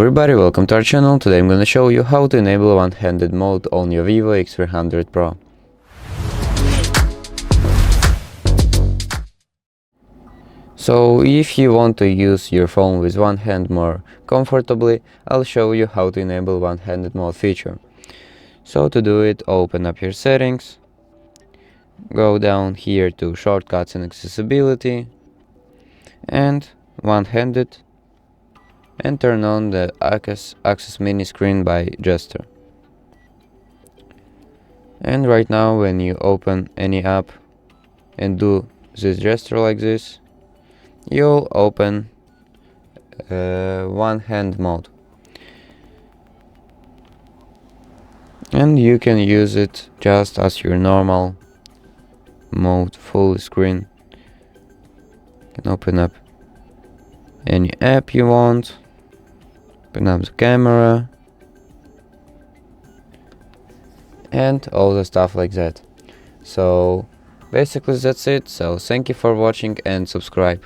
everybody, welcome to our channel. Today I'm gonna show you how to enable one-handed mode on your VIVO X300 Pro. So if you want to use your phone with one hand more comfortably, I'll show you how to enable one-handed mode feature. So to do it, open up your settings, go down here to shortcuts and accessibility, and one-handed, and turn on the access mini screen by gesture. And right now, when you open any app and do this gesture like this, you'll open one hand mode, and you can use it just as your normal mode, full screen. You can open up any app you want, open up the camera and all the stuff like that. So basically that's it. So thank you for watching and subscribe.